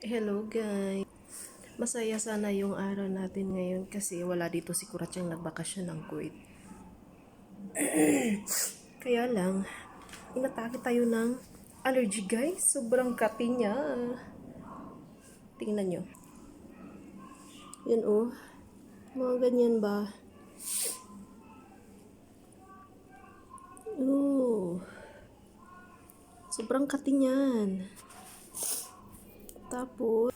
Hello guys! Masaya sana yung araw natin ngayon kasi wala dito si Kuratsang nagbakasyon ng Kuwait. Kaya lang, inatake tayo ng allergy guys. Sobrang kati niya. Tingnan nyo. Yan oh. Mga ganyan ba? Oh. Sobrang kati niyan. Tapos,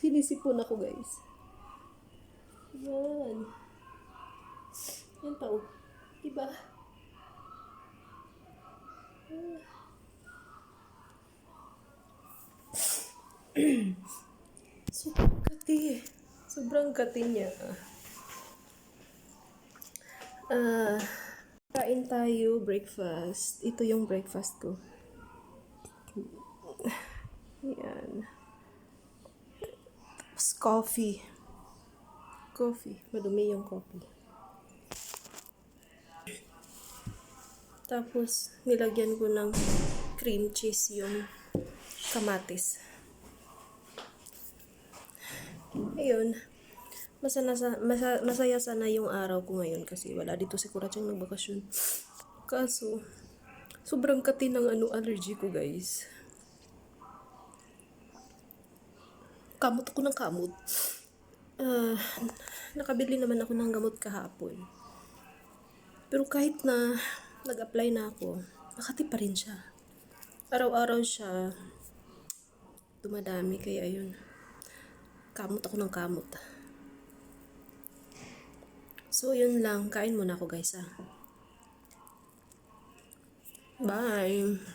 sinisipon ako guys. Yan. Yan pa oh. Diba? Sobrang kati. Sobrang kati niya. Kain tayo, breakfast. Ito yung breakfast ko. Yan. Tapos coffee. Coffee. Madumi yung coffee. Tapos, nilagyan ko ng cream cheese yung kamatis. Ayun. Masaya sana yung araw ko ngayon kasi wala dito si Kuratsang nagbakasyon. Kaso, sobrang kati ng allergy ko guys. Kamot ako ng kamot. Nakabili naman ako ng gamot kahapon. Pero kahit na nag-apply na ako, makati pa rin siya. Araw-araw siya dumadami kaya yun. Kamot ako ng kamot. So yun lang, kain muna ako guys ah. Bye!